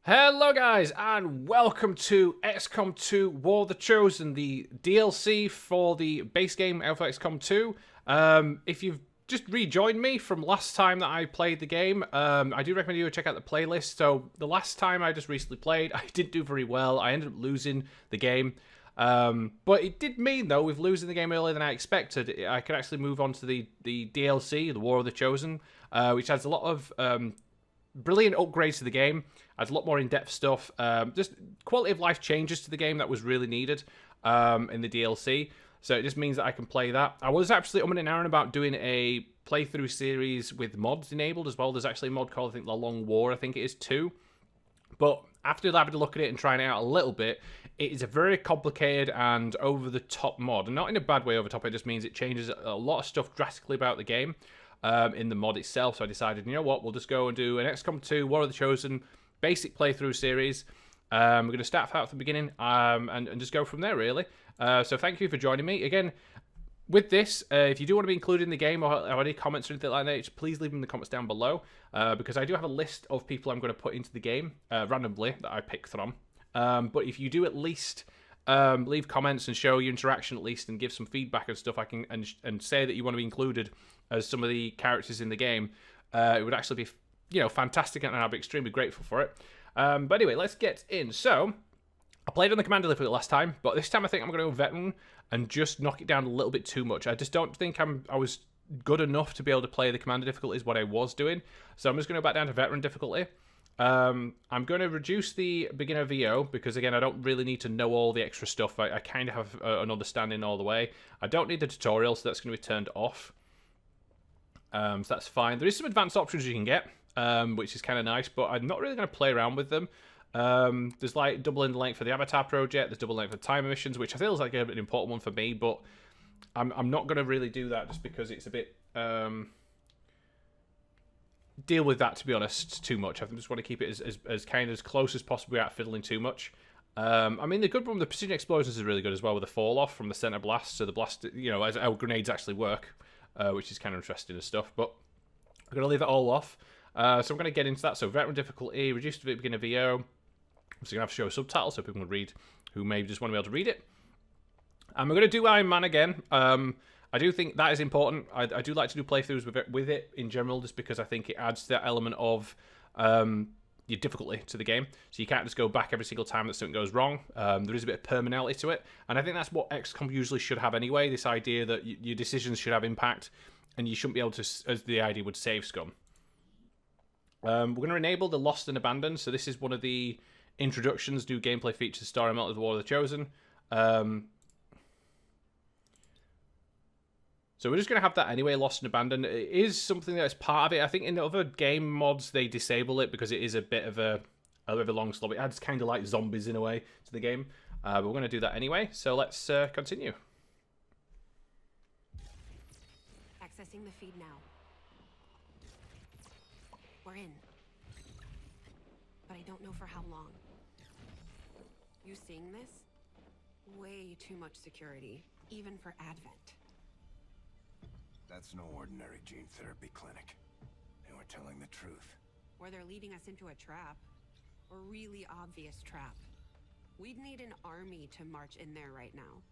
Hello guys and welcome to XCOM 2 War of the Chosen, the DLC for the base game of XCOM 2. If you've just rejoined me from last time that I played the game, I do recommend you check out the playlist. So the last time I just recently played, I didn't do very well. I ended up losing the game. But it did mean, though, with losing the game earlier than I expected, I could actually move on to the DLC, the War of the Chosen, which has a lot of brilliant upgrades to the game. Adds a lot more in-depth stuff. Just quality of life changes to the game that was really needed in the DLC. So it just means that I can play that. I was actually umming and ahhing about doing a playthrough series with mods enabled as well. There's actually a mod called, I think, The Long War, I think it is, too. But after having a look at it and trying it out a little bit, it is a very complicated and over-the-top mod. And not in a bad way over-the-top, it just means it changes a lot of stuff drastically about the game in the mod itself. So I decided, you know what, we'll just go and do an XCOM 2 War of the Chosen basic playthrough series. We're going to start out from the beginning and just go from there, really. So thank you for joining me. Again, with this, if you do want to be included in the game or any comments or anything like that, please leave them in the comments down below, because I do have a list of people I'm going to put into the game randomly that I pick from. But if you do at least leave comments and show your interaction at least and give some feedback and stuff, I can and say that you want to be included as some of the characters in the game, it would actually be, you know, fantastic, and I'd be extremely grateful for it. But anyway, let's get in. So I played on the commander difficulty last time, but this time I think I'm going to go veteran and just knock it down a little bit too much. I just don't think I was good enough to be able to play the commander difficulty is what I was doing. So I'm just going to go back down to veteran difficulty. I'm going to reduce the beginner VO because, again, I don't really need to know all the extra stuff. I kind of have an understanding all the way. I don't need the tutorial, so that's going to be turned off. So that's fine. There is some advanced options you can get, which is kind of nice, but I'm not really going to play around with them. There's like doubling the length for the Avatar project. There's double length for time emissions, which I feel is like an important one for me, but I'm not going to really do that just because it's a bit deal with that, to be honest, too much. I just want to keep it as kind of as close as possible without fiddling too much. I mean, the good one, the precision explosions is really good as well with the fall off from the center blast. So the blast, you know, as how grenades actually work, which is kind of interesting and stuff. But I'm going to leave it all off. So I'm going to get into that. So veteran difficulty, reduced to beginner VO. So you're going to have to show subtitles so people can read who may just want to be able to read it. And we're going to do Ironman again. I do think that is important. I do like to do playthroughs with it in general, just because I think it adds that element of your difficulty to the game. So you can't just go back every single time that something goes wrong. There is a bit of permanently to it. And I think that's what XCOM usually should have anyway, this idea that your decisions should have impact and you shouldn't be able to, as the idea would, save scum. We're going to enable the Lost and Abandoned. So this is one of the introductions, new gameplay features, story element of the War of the Chosen. So we're just going to have that anyway, Lost and Abandoned. It is something that's part of it. I think in the other game mods, they disable it because it is a bit of a long slog. It adds kind of like zombies in a way to the game. But we're going to do that anyway. So let's continue. Accessing the feed now. We're in. But I don't know for how long. You seeing this? Way too much security, even for Advent. That's no ordinary gene therapy clinic. They were telling the truth. Or they're leading us into a trap. A really obvious trap. We'd need an army to march in there right now.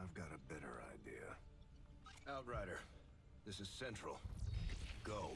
I've got a better idea. Outrider, this is Central. Go.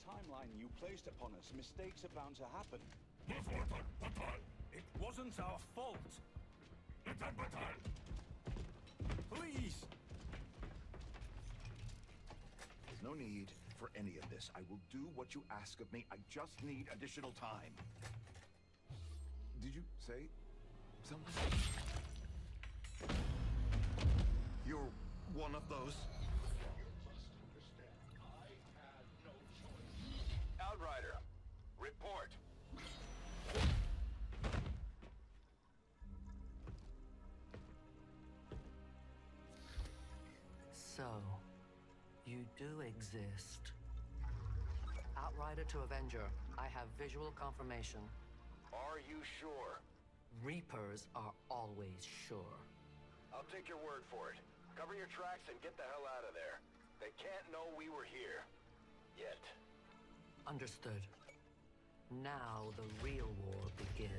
Timeline you placed upon us, mistakes are bound to happen. It wasn't our fault. Please. There's no need for any of this. I will do what you ask of me. I just need additional time. Did you say You're one of those? Outrider, report. So, you do exist. Outrider to Avenger, I have visual confirmation. Are you sure? Reapers are always sure. I'll take your word for it. Cover your tracks and get the hell out of there. They can't know we were here. Yet. Understood. Now the real war begins.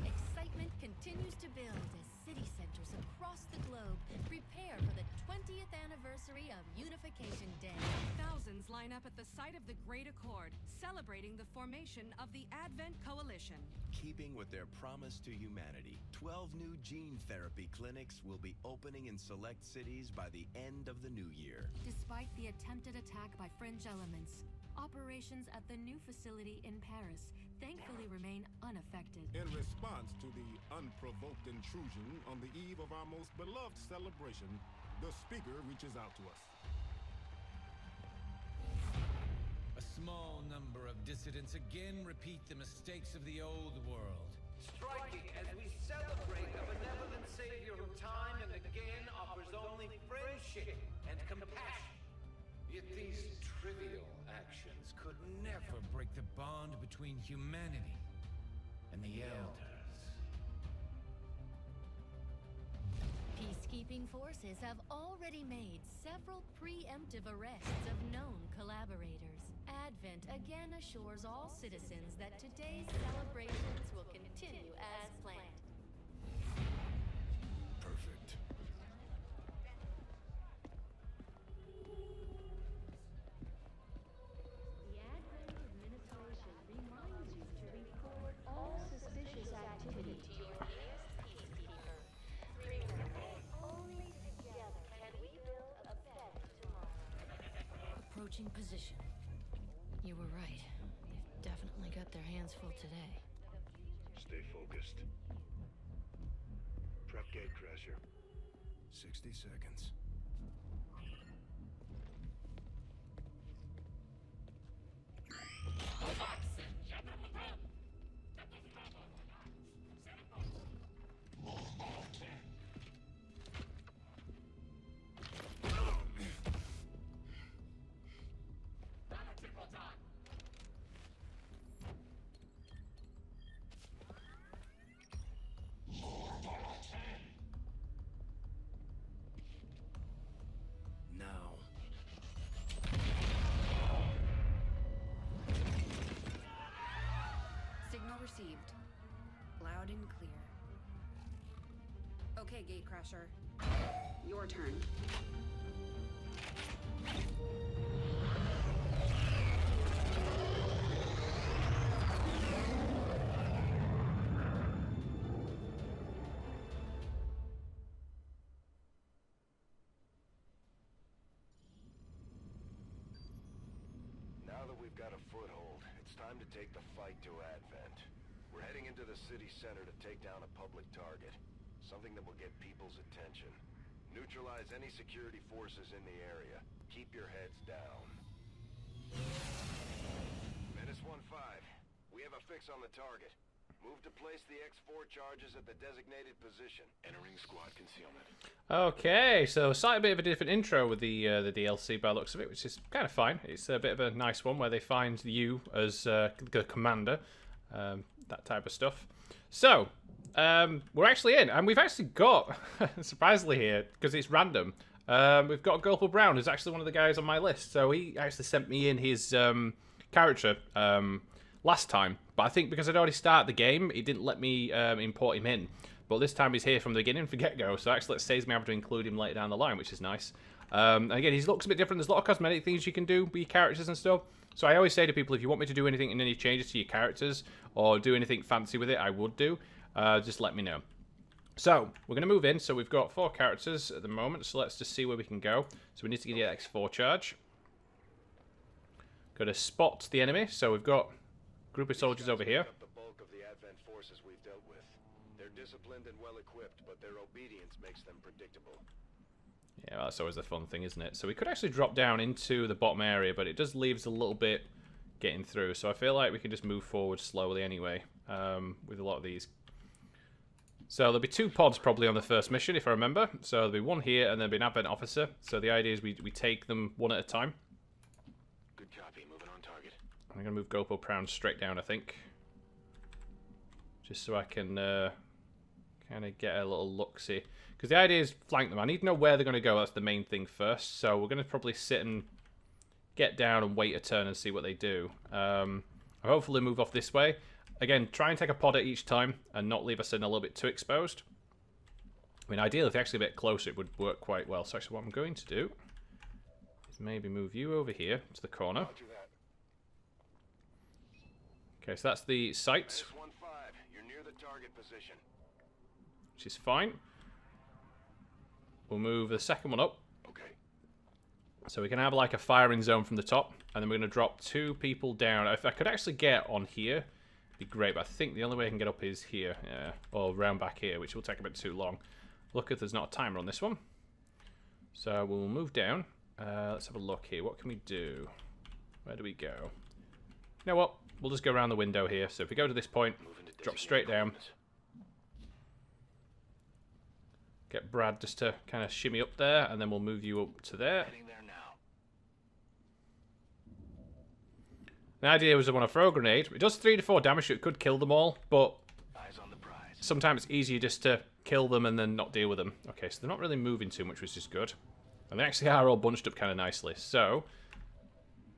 Excitement continues to build as city centers across the globe prepare for the 20th anniversary of Unification Day. Thousands line up at the site of the Great Accord, celebrating the formation of the Advent Coalition. Keeping with their promise to humanity, 12 new gene therapy clinics will be opening in select cities by the end of the new year. Despite the attempted attack by fringe elements, operations at the new facility in Paris thankfully remain unaffected. In response to the unprovoked intrusion on the eve of our most beloved celebration, the speaker reaches out to us. A small number of dissidents again repeat the mistakes of the old world. Striking as we celebrate a benevolent savior who time and again offers only friendship and compassion. Yet these trivial actions could never break the bond between humanity and the Elders. Peacekeeping forces have already made several preemptive arrests of known collaborators. Advent again assures all citizens that today's celebrations will continue as planned. Perfect. The Advent administration reminds you to report all suspicious activity to your nearest peacekeeper. Remember, only together can we build a better tomorrow. Approaching position. You were right. They've definitely got their hands full today. Stay focused. Prep Gatecrasher. 60 seconds. Now. Signal received. Loud and clear. Okay, Gatecrasher. Your turn. Now that we've got a foothold, it's time to take the fight to Advent. We're heading into the city center to take down a public target. Something that will get people's attention. Neutralize any security forces in the area. Keep your heads down. Menace 1-5. We have a fix on the target. Move to place the X4 charges at the designated position. Entering squad concealment. Okay, so slightly bit of a different intro with the DLC by the looks of it, which is kind of fine. It's a bit of a nice one where they find you as the commander, that type of stuff. So, we're actually in, and we've actually got, surprisingly here, because it's random, we've got Gulpal Brown, who's actually one of the guys on my list. So he actually sent me in his character last time, but I think because I'd already started the game, it didn't let me import him in. But this time he's here from the beginning, from get-go, so actually it saves me having to include him later down the line, which is nice. Again, he looks a bit different. There's a lot of cosmetic things you can do with your characters and stuff. So I always say to people, if you want me to do anything and any changes to your characters, or do anything fancy with it, I would do. Just let me know. So, we're going to move in. So, we've got 4 characters at the moment. So, let's just see where we can go. So, we need to get the X4 charge. Got to spot the enemy. So, we've got a group of soldiers over here. The bulk of the Advent forces we've dealt with. They're disciplined and well equipped, but their obedience makes them predictable. Yeah, well, that's always the fun thing, isn't it? So, we could actually drop down into the bottom area, but it does leave us a little bit getting through. So, I feel like we can just move forward slowly anyway with a lot of these. So there'll be 2 pods probably on the first mission, if I remember. So there'll be one here, and there'll be an Advent officer. So the idea is we take them one at a time. Good copy. Moving on target. I'm going to move GoPro Brown straight down, I think. Just so I can kind of get a little look-see. Because the idea is flank them. I need to know where they're going to go. That's the main thing first. So we're going to probably sit and get down and wait a turn and see what they do. I'll hopefully move off this way. Again, try and take a pod at each time and not leave us in a little bit too exposed. I mean, ideally, if they're actually a bit closer, it would work quite well. So actually what I'm going to do is maybe move you over here to the corner. Okay, so that's the site. You're near the target position. Which is fine. We'll move the second one up. Okay. So we can have like a firing zone from the top. And then we're going to drop 2 people down. If I could actually get on here, be great, but I think the only way I can get up is here, yeah, or round back here, which will take a bit too long. Look if there's not a timer on this one. So we'll move down. Let's have a look here. What can we do? Where do we go? You know what? We'll just go around the window here. So if we go to this point, drop straight down. Get Brad just to kind of shimmy up there, and then we'll move you up to there. The idea was I want to throw a grenade. It does 3 to 4 damage, so it could kill them all, but sometimes it's easier just to kill them and then not deal with them. Okay, so they're not really moving too much, which is good. And they actually are all bunched up kind of nicely. So,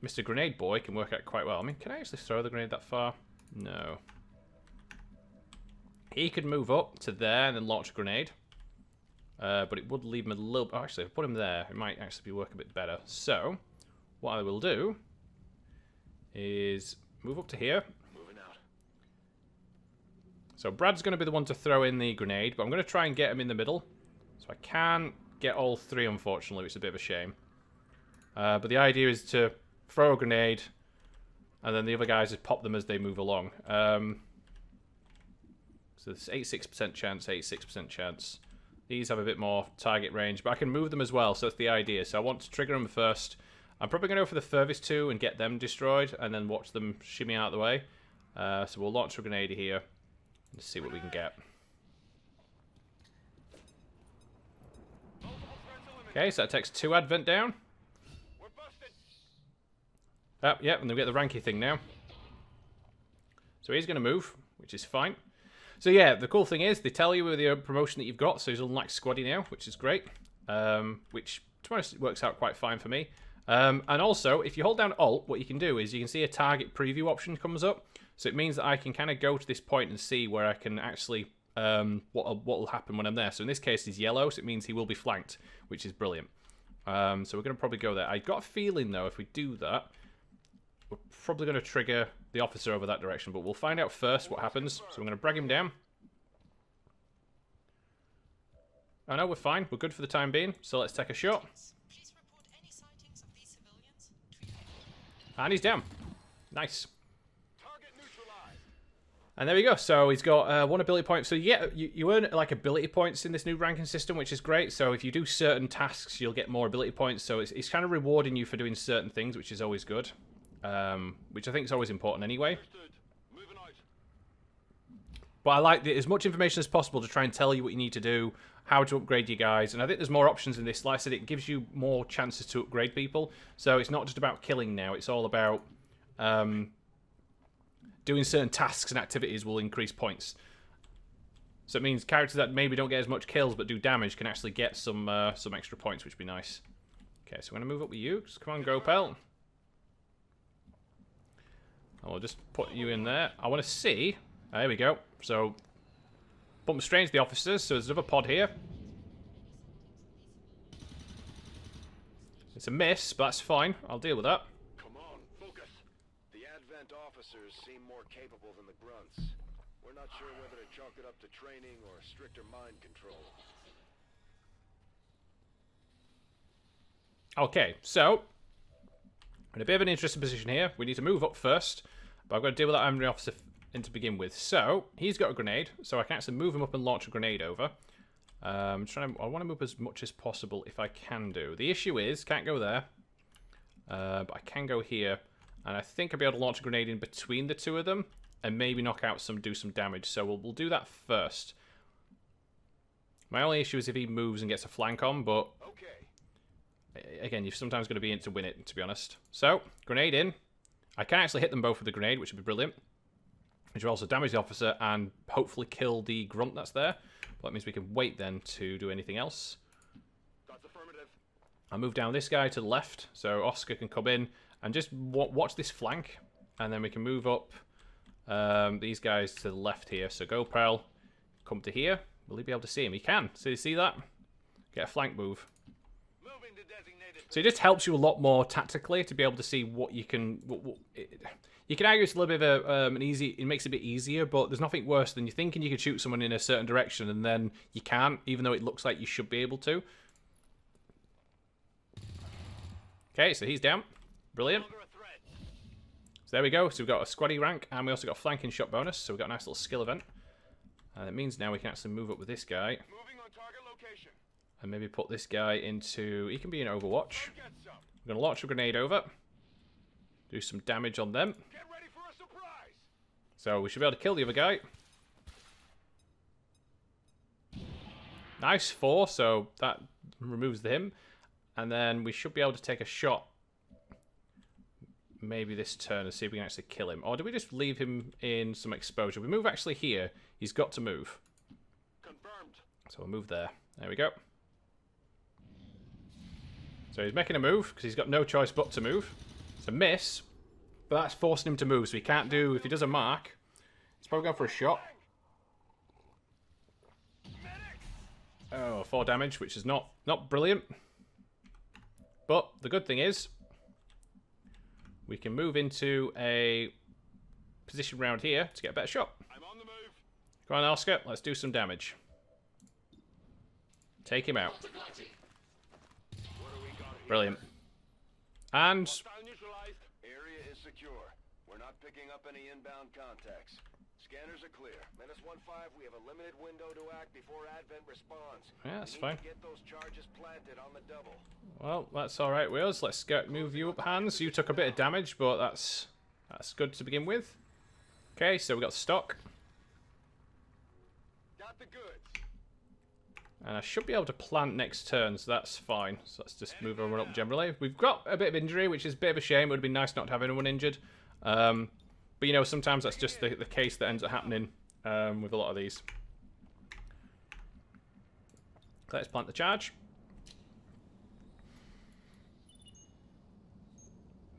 Mr. Grenade Boy can work out quite well. I mean, can I actually throw the grenade that far? No. He could move up to there and then launch a grenade. But it would leave him a little... Oh, actually, if I put him there, it might actually work a bit better. So, what I will do is move up to here. Moving out. So Brad's going to be the one to throw in the grenade, but I'm going to try and get him in the middle. So I can't get all 3, unfortunately, which is a bit of a shame. But the idea is to throw a grenade, and then the other guys just pop them as they move along. So there's 86% chance, 86% chance. These have a bit more target range, but I can move them as well, so that's the idea. So I want to trigger them first. I'm probably going to go for the furthest 2 and get them destroyed, and then watch them shimmy out of the way. So we'll launch a grenade here and see what we can get. Okay, so that takes 2 Advent down. Oh, yeah, and we get the ranky thing now. So he's going to move, which is fine. So yeah, the cool thing is they tell you with the promotion that you've got, so he's unlike Squaddy now, which is great. Which, to be honest, works out quite fine for me. And also, if you hold down Alt, what you can do is you can see a target preview option comes up. So it means that I can kind of go to this point and see where I can actually, what will happen when I'm there. So in this case, he's yellow, so it means he will be flanked, which is brilliant. So we're going to probably go there. I got a feeling, though, if we do that, we're probably going to trigger the officer over that direction. But we'll find out first what happens. So I'm going to drag him down. Oh no, we're fine. We're good for the time being. So let's take a shot. And he's down. Nice. And there we go. So he's got 1 ability point. So yeah, you earn like ability points in this new ranking system, which is great. So if you do certain tasks, you'll get more ability points. So it's kind of rewarding you for doing certain things, which is always good. Which I think is always important anyway. But I like as much information as possible to try and tell you what you need to do, how to upgrade your guys. And I think there's more options in this. Like I said, it gives you more chances to upgrade people. So it's not just about killing now. It's all about doing certain tasks and activities will increase points. So it means characters that maybe don't get as much kills but do damage can actually get some extra points, which would be nice. Okay, so I'm going to move up with you. Just come on, Gopel. I'll just put you in there. I want to see... There we go. So, bump straight into the officers. So there's another pod here. It's a miss, but that's fine. I'll deal with that. Come on, focus. The Advent officers seem more capable than the grunts. We're not sure whether to chalk it up to training or stricter mind control. Okay, so we're in a bit of an interesting position here. We need to move up first, but I've got to deal with that armory officer to begin with. So he's got a grenade, so I can actually move him up and launch a grenade over. I want to move as much as possible if I can do. The issue is, can't go there, but I can go here, and I think I'll be able to launch a grenade in between the two of them, and maybe knock out do some damage. So we'll do that first. My only issue is if he moves and gets a flank on, but again, you've sometimes got to be in to win it, to be honest. So, grenade in. I can actually hit them both with the grenade, which would be brilliant. Which will also damage the officer and hopefully kill the grunt that's there. But that means we can wait then to do anything else. That's affirmative. I'll move down this guy to the left, so Oscar can come in and just watch this flank. And then we can move up these guys to the left here. So GoPro, come to here. Will he be able to see him? He can. So you see that? Get a flank move. So it just helps you a lot more tactically to be able to see what you can... you can argue it's a little bit of an easy... It makes it a bit easier, but there's nothing worse than you thinking you could shoot someone in a certain direction and then you can't, even though it looks like you should be able to. Okay, so he's down. Brilliant. So there we go. So we've got a squaddy rank, and we also got a flanking shot bonus, so we've got a nice little skill event. And it means now we can actually move up with this guy. Moving on target location. And maybe put this guy into... He can be in Overwatch. I'm going to launch a grenade over. Do some damage on them. Get ready for a surprise. So we should be able to kill the other guy. Nice, 4, so that removes him. And then we should be able to take a shot. Maybe this turn and see if we can actually kill him. Or do we just leave him in some exposure? We move actually here. He's got to move. Confirmed. So we'll move there. There we go. So he's making a move, because he's got no choice but to move. It's a miss, but that's forcing him to move, so he can't do... If he does a mark, he's probably going for a shot. Oh, 4 damage, which is not brilliant. But the good thing is, we can move into a position round here to get a better shot. I'm on the move. Come on, Oscar, let's do some damage. Take him out. Brilliant. And... Area is secure. We're not picking up any inbound contacts. Scanners are clear. -1-5, we have a limited window to act before Advent responds. Yeah, that's fine. Get those charges planted on the double. Well, that's all right, Wheels. Let's move you up, Hans. You took a bit of damage, but that's good to begin with. Okay, so we got stock. Got the goods. And I should be able to plant next turn, so that's fine. So let's just move everyone up generally. We've got a bit of injury, which is a bit of a shame. It would have been nice not to have anyone injured. But, you know, sometimes that's just the case that ends up happening with a lot of these. Let's plant the charge.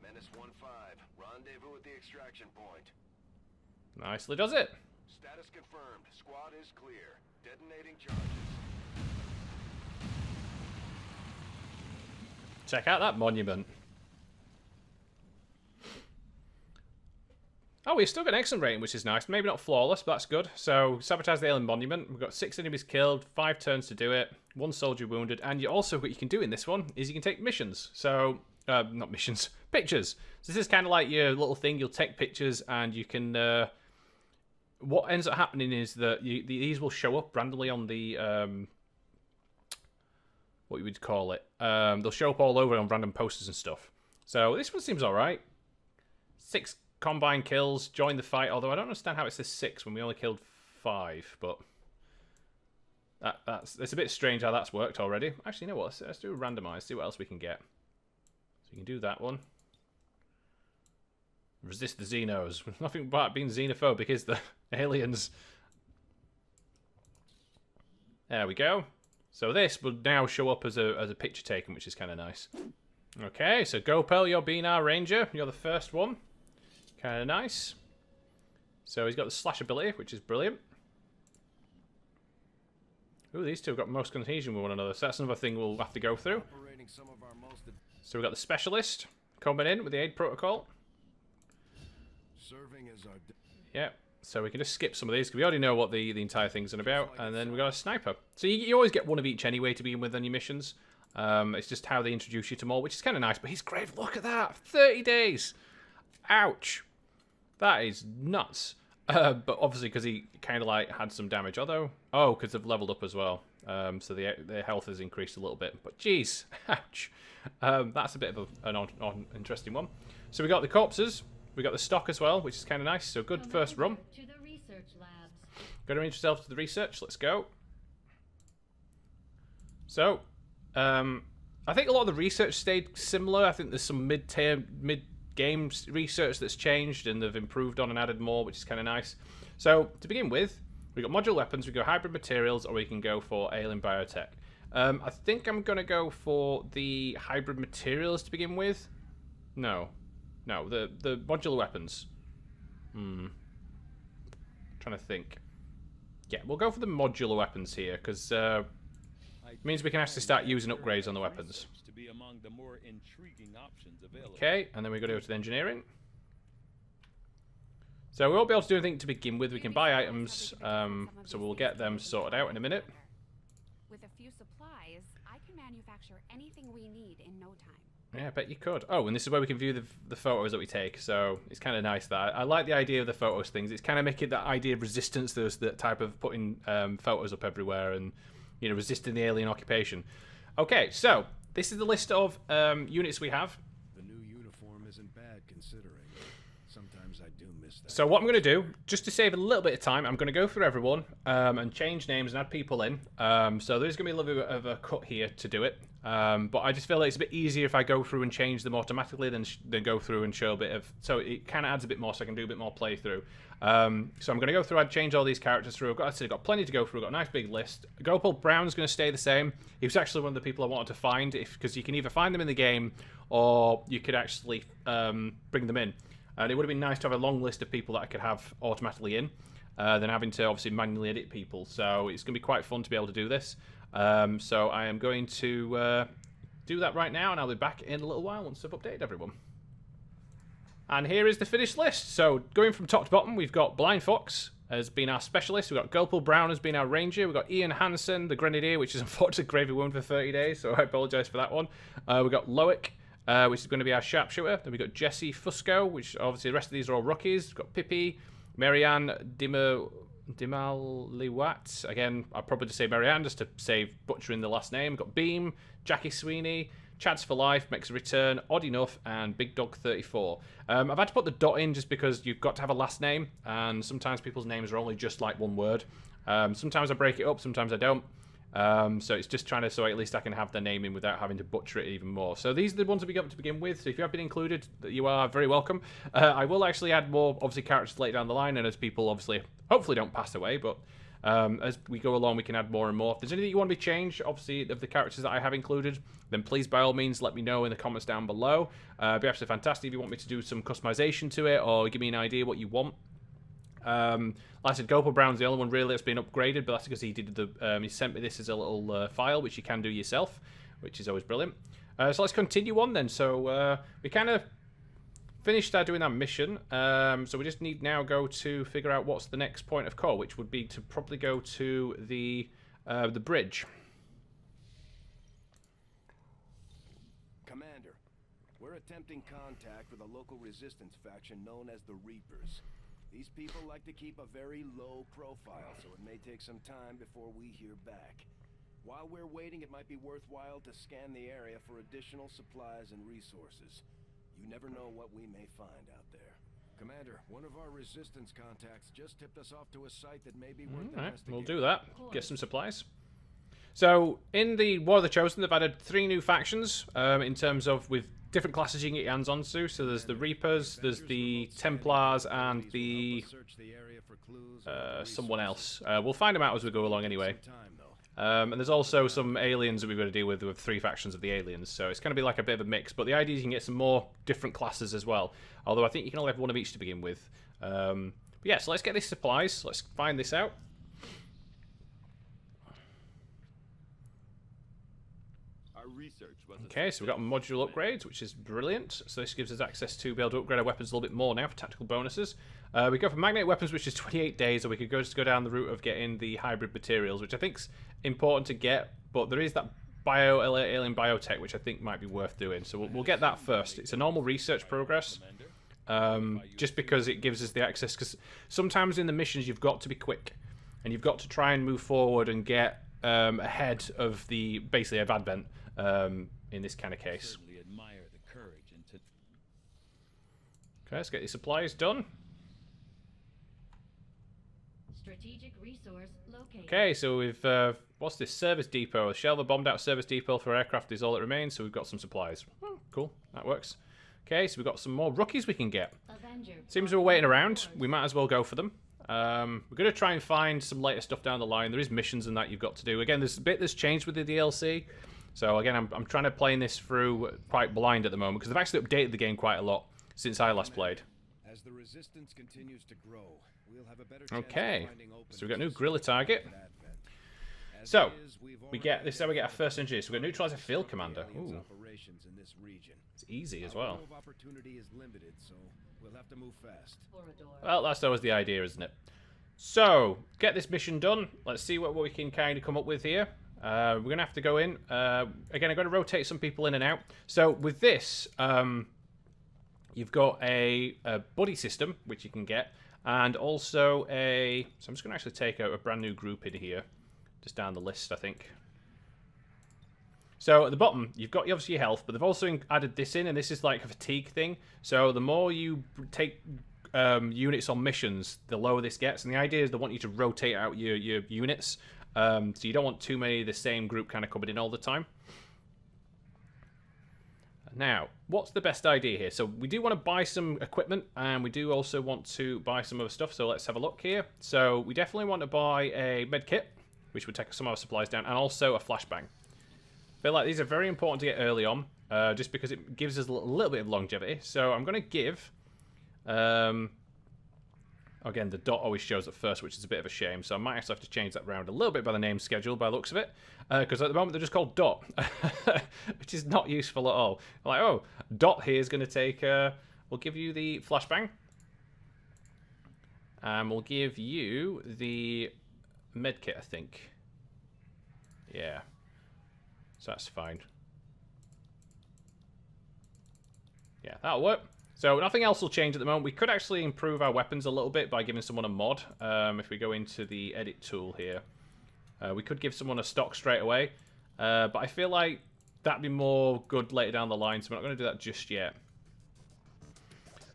-1-5, rendezvous at the extraction point. Nicely does it. Status confirmed. Squad is clear. Detonating charges. Check out that monument. Oh, we've still got an excellent rating, which is nice. Maybe not flawless, but that's good. So, sabotage the alien monument. We've got 6 enemies killed, 5 turns to do it, 1 soldier wounded, and you also, what you can do in this one is you can take missions. So, not missions, pictures. So this is kind of like your little thing. You'll take pictures, and you can... what ends up happening is that these will show up randomly on the... what you would call it. They'll show up all over on random posters and stuff. So this one seems alright. 6 combine kills, join the fight, although I don't understand how it says 6 when we only killed 5, but it's a bit strange how that's worked already. Actually, you know what, let's do a randomize, see what else we can get. So you can do that one. Resist the Xenos. Nothing about being xenophobic, is the aliens. There we go. So this will now show up as a picture taken, which is kind of nice. Okay, so Gopel, you're being our ranger. You're the first one. Kind of nice. So he's got the slash ability, which is brilliant. Ooh, these two have got most cohesion with one another, so that's another thing we'll have to go through. So we've got the specialist coming in with the aid protocol. Serving as our... Yeah, So we can just skip some of these, because we already know what the entire thing's about. And then we got a sniper. So you always get one of each anyway to begin with on your missions. It's just how they introduce you to more, which is kind of nice. But he's great. Look at that. 30 days. Ouch. That is nuts. But obviously because he kind of like had some damage. Although, because they've leveled up as well. So their health has increased a little bit. But jeez. Ouch. That's a bit of an odd, interesting one. So we got the corpses. We got the stock as well, which is kind of nice. So good first run. To the research labs. Got to arrange yourself to the research. Let's go. So, I think a lot of the research stayed similar. I think there's some mid-game research that's changed, and they've improved on and added more, which is kind of nice. So, to begin with, we got modular weapons, we go hybrid materials, or we can go for alien biotech. I think I'm going to go for the hybrid materials to begin with. No, the modular weapons. Trying to think. Yeah, we'll go for the modular weapons here, because it means we can actually start using upgrades on the weapons. Okay, and then we got to go to the engineering. So we won't be able to do anything to begin with. We can buy items, so we'll get them sorted out in a minute. With a few supplies, I can manufacture anything we need in no time. Yeah, I bet you could. Oh, and this is where we can view the photos that we take, so it's kind of nice that. I like the idea of the photos things. It's kind of making that idea of resistance, there's that type of putting photos up everywhere and, you know, resisting the alien occupation. Okay, so this is the list of units we have. The new uniform isn't bad considering. Sometimes I do miss that. So what I'm going to do, just to save a little bit of time, I'm going to go through everyone and change names and add people in. So there's going to be a little bit of a cut here to do it. But I just feel like it's a bit easier if I go through and change them automatically than go through and show a bit of... So it kind of adds a bit more so I can do a bit more playthrough. So I'm going to go through, I'd change all these characters through. I've got plenty to go through. I've got a nice big list. Gopal Brown's going to stay the same. He was actually one of the people I wanted to find, because you can either find them in the game or you could actually bring them in. And it would have been nice to have a long list of people that I could have automatically in, than having to obviously manually edit people. So it's going to be quite fun to be able to do this. So I am going to do that right now, and I'll be back in a little while once I've updated everyone. And here is the finished list. So going from top to bottom, we've got Blind Fox has been our specialist. We've got Gopal Brown has been our ranger. We've got Ian Hansen, the grenadier, which is unfortunately gravely wounded for 30 days, so I apologise for that one. We've got Loic, which is going to be our sharpshooter. Then we've got Jesse Fusco, which obviously the rest of these are all rookies. We've got Pippi, Marianne Dimaliwat. Again, I'll probably just say Marianne just to save butchering the last name. We've got Beam, Jackie Sweeney, Chads for Life makes a return, Odd Enough, and Big Dog 34. I've had to put the dot in just because you've got to have a last name, and sometimes people's names are only just like one word. Sometimes I break it up, sometimes I don't. So it's just trying to, so at least I can have the name in without having to butcher it even more. So these are the ones that we got to begin with. So if you have been included, you are very welcome. I will actually add more, obviously, characters later down the line, and as people obviously, hopefully don't pass away, but as we go along, we can add more and more. If there's anything you want to be changed, obviously, of the characters that I have included, then please, by all means, let me know in the comments down below. It'd be absolutely fantastic if you want me to do some customization to it, or give me an idea what you want. Like I said, Gopal Brown's the only one really that's been upgraded, but that's because he did the he sent me this as a little file, which you can do yourself, which is always brilliant. So let's continue on then. So we kind of finished doing our mission, so we just need now go to figure out what's the next point of call, which would be to probably go to the bridge. Commander, we're attempting contact with a local resistance faction known as the Reapers. These people like to keep a very low profile, so it may take some time before we hear back. While we're waiting, it might be worthwhile to scan the area for additional supplies and resources. You never know what we may find out there. Commander, one of our resistance contacts just tipped us off to a site that may be worth investigating. We'll do that. Get some supplies. So, in the War of the Chosen, they've added 3 new factions in terms of with different classes you can get your hands onto. So there's the Reapers, there's the Templars, and the someone else. We'll find them out as we go along anyway. And there's also some aliens that we've got to deal with 3 factions of the aliens. So it's going to be like a bit of a mix. But the idea is you can get some more different classes as well. Although I think you can only have one of each to begin with. But yeah, so let's get these supplies. Let's find this out. Okay, so we've got modular upgrades, which is brilliant. So this gives us access to be able to upgrade our weapons a little bit more now for tactical bonuses. We go for magnetic weapons, which is 28 days, or we could just go down the route of getting the hybrid materials, which I think's important to get, but there is that alien biotech, which I think might be worth doing. So we'll get that first. It's a normal research progress, just because it gives us the access, because sometimes in the missions you've got to be quick, and you've got to try and move forward and get ahead of the, basically, of Advent in this kind of case. Okay, let's get these supplies done. Strategic resource located. Okay, so we've what's this? Service depot. A shell of a bombed out service depot for aircraft is all that remains, so we've got some supplies. Cool, that works. Okay, so we've got some more rookies we can get. Seems we're waiting around. We might as well go for them. We're going to try and find some later stuff down the line. There is missions and that you've got to do. Again, there's a bit that's changed with the DLC. So again, I'm trying to play this through quite blind at the moment, because they've actually updated the game quite a lot since I last played. As the resistance continues to grow, we'll have a better Okay, so we've got a new guerrilla target. So we get this. How we get our first engineer. So we've got neutralizer field commander. Ooh, it's easy as well. Well, that's always the idea, isn't it? So get this mission done. Let's see what we can kind of come up with here. We're gonna have to go in. Again, I'm going to rotate some people in and out. So with this, you've got a buddy system, which you can get, and also a... So I'm just going to actually take out a brand new group in here, just down the list, I think. So at the bottom, you've got obviously your health, but they've also added this in, and this is like a fatigue thing. So the more you take units on missions, the lower this gets. And the idea is they want you to rotate out your units. So you don't want too many of the same group kind of coming in all the time. Now, what's the best idea here? So we do want to buy some equipment, and we do also want to buy some other stuff. So let's have a look here. So we definitely want to buy a med kit, which would take some of our supplies down, and also a flashbang. I feel like these are very important to get early on, just because it gives us a little bit of longevity. So I'm going to give... Again, the dot always shows at first, which is a bit of a shame. So I might actually have to change that around a little bit by the name schedule, by the looks of it. Because at the moment, they're just called dot, which is not useful at all. Like, oh, dot here is going to take... we'll give you the flashbang. And we'll give you the medkit, I think. Yeah. So that's fine. Yeah, that'll work. So nothing else will change at the moment. We could actually improve our weapons a little bit by giving someone a mod. If we go into the edit tool here, we could give someone a stock straight away. But I feel like that'd be more good later down the line, so we're not going to do that just yet.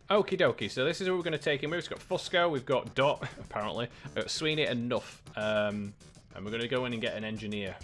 Okie dokie, so this is who we're going to take in. We've got Fusco, we've got Dot, apparently. We've got Sweeney and Nuff. And we're going to go in and get an engineer.